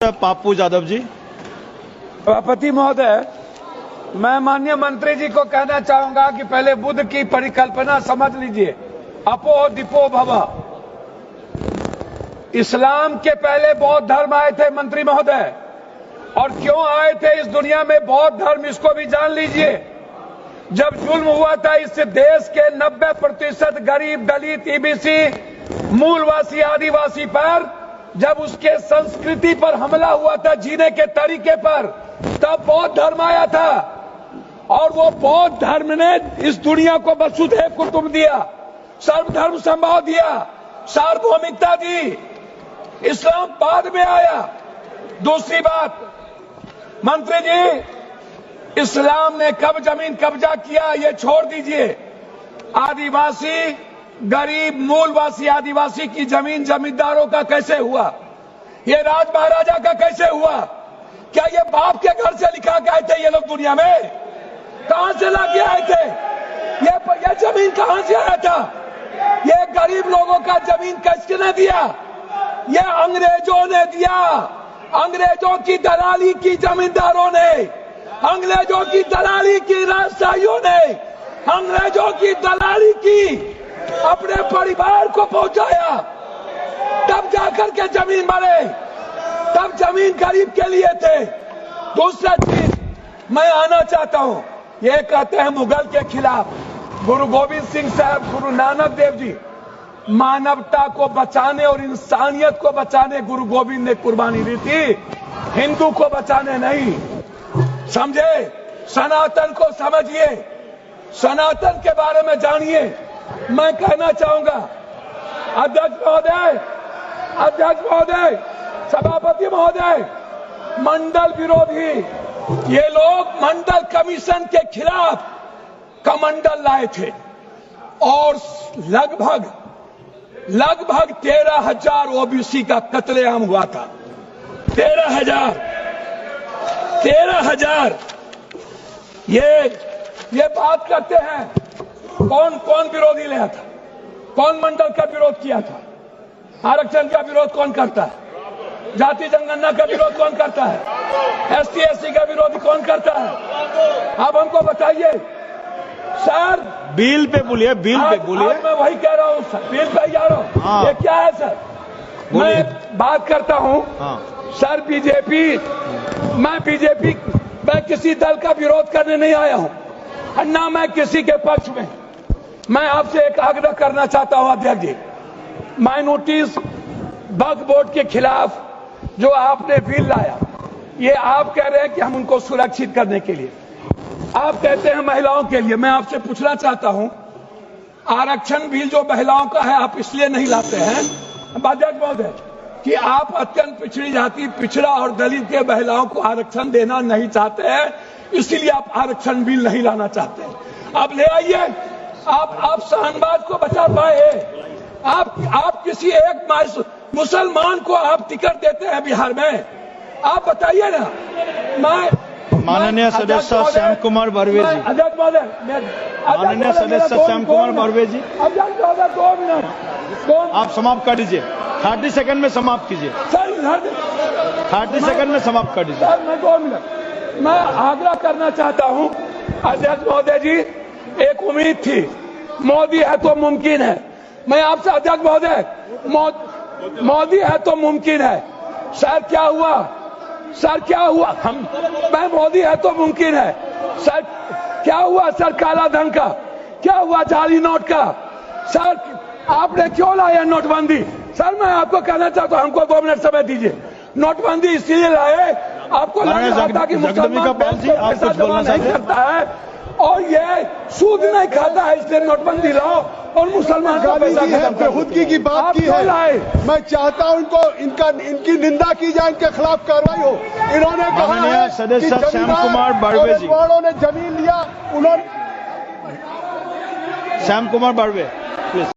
पाप्पू यादव जी। सभापति महोदय, मैं माननीय मंत्री जी को कहना चाहूंगा कि पहले बुद्ध की परिकल्पना समझ लीजिए, अपो दीपो भव। इस्लाम के पहले बौद्ध धर्म आए थे मंत्री महोदय, और क्यों आए थे इस दुनिया में बौद्ध धर्म, इसको भी जान लीजिए। जब जुल्म हुआ था इस देश के 90% गरीब, दलित, ईबीसी, मूलवासी, आदिवासी पर, जब उसके संस्कृति पर हमला हुआ था, जीने के तरीके पर, तब बौद्ध धर्म आया था। और वो बौद्ध धर्म ने इस दुनिया को वसुधैव कुटुंब दिया, सर्वधर्म संभाव दिया, सार्वभौमिकता दी। इस्लाम बाद में आया। दूसरी बात, मंत्री जी, इस्लाम ने कब जमीन कब्जा किया ये छोड़ दीजिए। आदिवासी, गरीब, मूलवासी आदिवासी की जमीन जमींदारों का कैसे हुआ? ये राज महाराजा का कैसे हुआ? क्या ये बाप के घर से लिखा के आए थे ये लोग दुनिया में? कहां से लाके आए थे? ये जमीन कहां से आया था? ये गरीब लोगों का जमीन किसने दिया? ये अंग्रेजों ने दिया। अंग्रेजों की दलाली की जमींदारों ने, अंग्रेजों की दलाली की राजशाहियों ने, अंग्रेजों की दलाली की अपने परिवार को पहुंचाया, तब जाकर के जमीन बने, तब जमीन गरीब के लिए थे। दूसरा चीज मैं आना चाहता हूं, ये कहते हैं मुगल के खिलाफ। गुरु गोविंद सिंह साहब, गुरु नानक देव जी, मानवता को बचाने और इंसानियत को बचाने गुरु गोविंद ने कुर्बानी दी थी, हिंदू को बचाने नहीं। समझे? सनातन को समझिए, सनातन के बारे में जानिए। मैं कहना चाहूंगा, अध्यक्ष महोदय, सभापति महोदय, मंडल विरोधी ये लोग मंडल कमीशन के खिलाफ कमंडल लाए थे, और लगभग 13,000 ओबीसी का कत्लेआम हुआ था। 13,000। ये बात करते हैं, कौन विरोधी लाया था? कौन मंडल का विरोध किया था? आरक्षण का विरोध कौन करता है? जाति जनगणना का विरोध कौन करता है? ST SC का विरोध कौन करता है? आप हमको बताइए सर। बिल पे बोलिए, बिल पे बोलिए। मैं वही कह रहा हूँ सर, बिल पे जा रहा हूँ। हाँ। ये क्या है सर? मैं बात करता हूँ। हाँ। सर, मैं किसी दल का विरोध करने नहीं आया हूँ, ना मैं किसी के पक्ष में। मैं आपसे एक आग्रह करना चाहता हूं अध्यक्ष जी, माइनॉरिटीज वक्फ बोर्ड के खिलाफ जो आपने बिल लाया, ये आप कह रहे हैं कि हम उनको सुरक्षित करने के लिए, आप कहते हैं महिलाओं के लिए। मैं आपसे पूछना चाहता हूं, आरक्षण बिल जो महिलाओं का है, आप इसलिए नहीं लाते हैं अध्यक्ष महोदय कि आप अत्यंत पिछड़ी जाति, पिछड़ा और दलित के महिलाओं को आरक्षण देना नहीं चाहते हैं, इसीलिए आप आरक्षण बिल नहीं लाना चाहते हैं। आप ले आइए। आप शाहनवाज को बचा पाए? आप किसी एक मुसलमान को आप टिकट देते हैं बिहार में? आप बताइए ना। माननीय सदस्य श्याम कुमार बर्वे जी। अध्यक्ष महोदय, माननीय सदस्य श्याम कुमार बर्वे जी, अध्यक्ष महोदय 2 मिनट आप समाप्त कर दीजिए। 30 सेकंड में समाप्त कीजिए सर। 30 सेकंड में समाप्त कर दीजिए सर। मैं 2 मिनट मैं आग्रह करना चाहता हूं अध्यक्ष महोदय जी, एक उम्मीद थी, मोदी है तो मुमकिन है। मैं आपसे अध्यक्ष महोदय, मोदी है तो मुमकिन है। सर क्या हुआ? सर क्या हुआ? मैं मोदी है तो मुमकिन है। सर क्या हुआ? सर काला धन का क्या हुआ? जाली नोट का? सर आपने क्यों लाया नोटबंदी? सर मैं आपको कहना चाहता हूं, हमको 2 मिनट समय दीजिए। नोटबंदी इसलिए लाए, आपको लगता था कि मुसलमान पैसा जमा नहीं करता है और ये सूद नहीं खाता है, इसलिए नोटबंदी लाओ और मुसलमान का पैसा प्रभुत्व की बात की है। मैं चाहता हूं इनकी निंदा की जाए, इनके खिलाफ कार्रवाई हो। इन्होंने कहा है सदस्य श्याम कुमार बर्वे जी, ने जमीन लिया, उन्होंने श्याम कुमार बर्वे प्लीज।